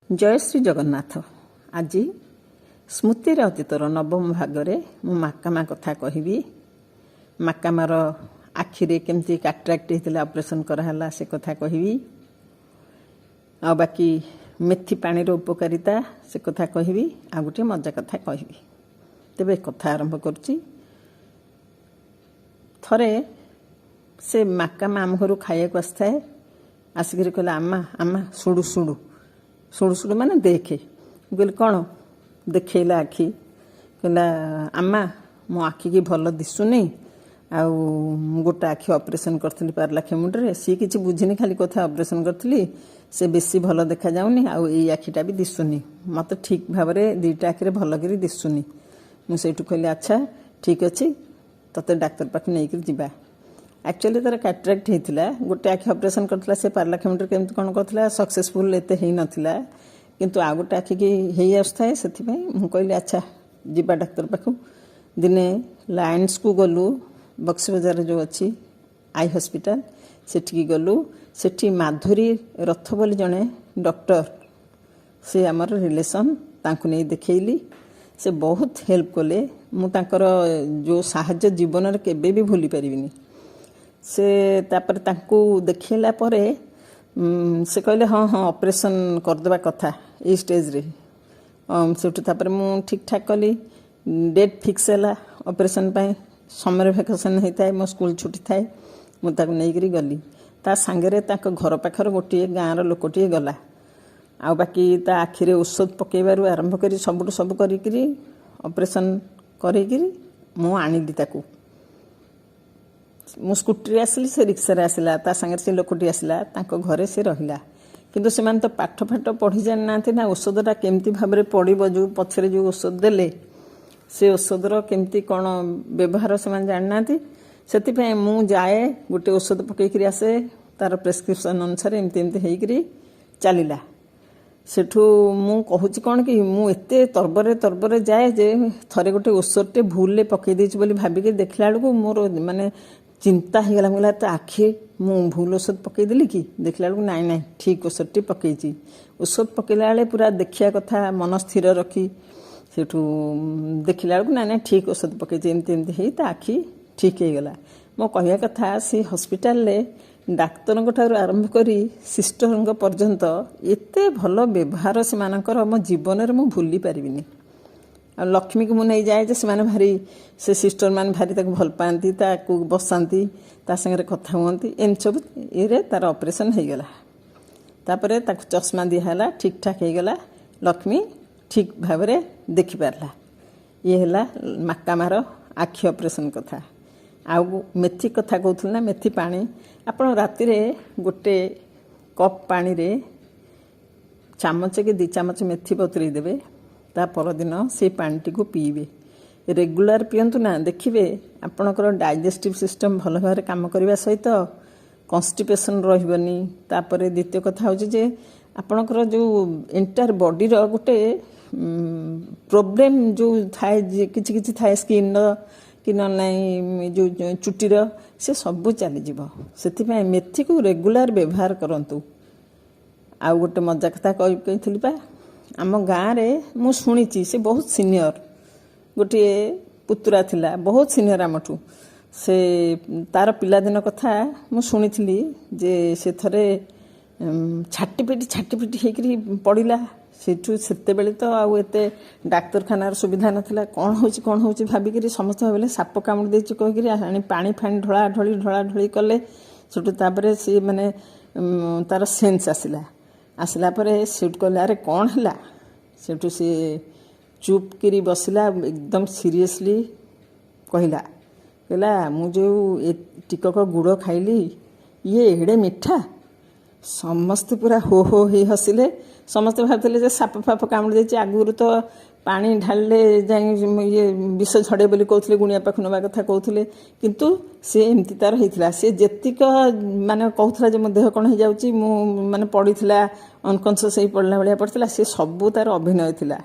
जय श्री जगन्नाथ। आज स्मृतिर अतीतर नवम भागरे मु माकामा कथा कहबी। माकामार आखिरे केमती काट्राक्ट होता ऑपरेशन कराला से कथा कहबी। आ बाकी मेथी पानी उपकारिता से कथा कहबी। आ गोटे मजा कथा कहबी। तेबे कथा आरंभ करुच्ची। थरे से माकामा आम घर खाइक आसए आसिक कहला आमा आमा शुड़ू शुड़ू शुड़ू शुड़ू माने देखे कहली कौन देखला आखि कहला आमा मो आखि की भल दिशुनी आउ गोटे आखि ऑपरेशन करी पारलाखे मुंडे सी किसी बुझीनी खाली कथा ऑपरेशन करी से बेसी भल देखा जाऊनी आउ ये आखिटा भी दिशुनी मत ठीक भाव में दुईटा आखिरे भल कर दिशुनी मुझे कहली अच्छा ठीक अच्छे तते डाक्तर पाखे नहीं जा। एक्चुअली तार कैटरेक्ट होता गोटे आखि ऑपरेशन करता से पारलाखे मुंडे केमती कौन करता सक्सेसफुल एते ही नथिला किंतु आ गोटे आखि की हो आसए से कहली अच्छा जीवा डाक्तर पाखु दिने लायंस को गलु बक्सी बजार जो अच्छी आई हॉस्पिटल सेठी गलु सेठी माधुरी रथ बोली जड़े डॉक्टर से आमर रिलेशन तांको नहीं देखली से बहुत हेल्प कले मुझर जो साहाय्य जीवन में केबे भी भूली पारिनी से तापर तांको देखला परे से कहले हाँ हाँ ऑपरेशन करदेवा कथा ये स्टेज रे से मु ठीक ठाक कली डेट फिक्स है ऑपरेशन पाए समर भैकेशन होता है मो स्कूल छुट्टी थाए मुझे नहीं गली ता सांगरे ताको घर पाखर गोटे गाँव लोकटे गला आ बाकी ता आखिरे औषध पकेबार आरंभ कर सबुठ सब करी ऑपरेशन करी मु आनिली ताकू मु स्कूटी आसली से रिक्सा आसला ता सांगे से लोकटी आसला तांको घरे से रहिला किंतु से तो पाठ फाठ पढ़ी जानी ना ना औषधटा केमती भाव में पड़ो जो पछरे जो औषध देले से औषधर केमती कौन व्यवहार से जानी ना से मु जाए गोटे औषध पकईकरी आसे तार प्रेस्क्रिप्शन अनुसार एमती एमती होकर चलला सेठू मु कहूँ कौन कि मुझे तरबरे जाए जे थरे गोटे औषधटे भूल पकई देची बोली भाविक देखला बेलू मोर माने चिंता हो गला मुझे तो आखि मु भूल औषध पकईदेली कि देखला बेलू नाई नाई ठीक औषधटी पकईची औषध पकईला बेले पूरा देखिया कथा मन स्थिर रखी सेठू देखला बेलू नाई नाई ठीक औषध पकईची एमती एमती हो तो आखि ठीक हो गला। मो कहया कथा से हॉस्पिटल रे डाक्तर ठार आरंभ करी सिस्टर पर्यंत एते भल व्यवहार से मानकर मो जीवन में मु भूली पारिबिनी। लक्ष्मी को मुझे जाए जे से भारी से सिस्टर मान भारी ताको भल पाती ताको बसाती ता संगे कथा हुअंती एम सब ये तार ऑपरेशन हो गला तापरे ताको चश्मा दिहला ठीक ठाक हो गला लक्ष्मी ठीक भाव में देखी पारला। ये है माकामार आखि ऑपरेशन कथा। आउ मेथी कथा कहूँ ना मेथी पानी आपण राति रे गोटे कप पानी रे चामच के 2 चामच मेथी बतुरई देवे ता परदिन से पानीटी को पीबे रेगुलर पियंतु ना देखिए आपणकर डाइजेस्टिव सिस्टम भल भाव काम करने सहित कन्स्टिपेशन रही तापर द्वितीय कथा हूँ जे आपणकर जो एंटायर बॉडीर गोटे प्रोब्लेम जो थाए किछि थाए स्किन कि ना जो चुटीर से सबू चलीज से मेथी को रेगुलर व्यवहार करंतु। आ गोटे मजा कथा कही पा आम गाँव में मु शुणी से बहुत सीनियर गोटे पुतुरा थिला बहुत सीनियर आमठू से तार पिलादिन कथा मु शुणी जे से थरे छाटीपिटी होकर पड़ा सेठू सेते बेले तो आउ एते डाक्तरखानार सुविधा नथिला कौन होची भाविक समस्त भाविले साप कामुड़ी देछि कहिकरी पानी फाणी ढोला ढोली कले सेठू तापरे सी माने तार सेन्स आसला परे सेठू कहले अरे कौन है सेठू सी चुप करी बसला एकदम सीरियसली कहला मु जो टिकक गुड़ खाइली ये एड़े मिठा समस्ते पूरा हो हसिले समस्ते भावते साप फाप कामुड़ी देछि आगुरी तो पानी ढाले जाए ये विष झड़े बोली कहते गुणिया पाख नवा कथा कहते किंतु सी एमती तार होता सी जेतिक माने कहूला मो देह कौन हो जाऊँगी माने पड़ी अनकनसीयस हो पड़ला भाया पड़ता सी सबू तार अभिनय थिला।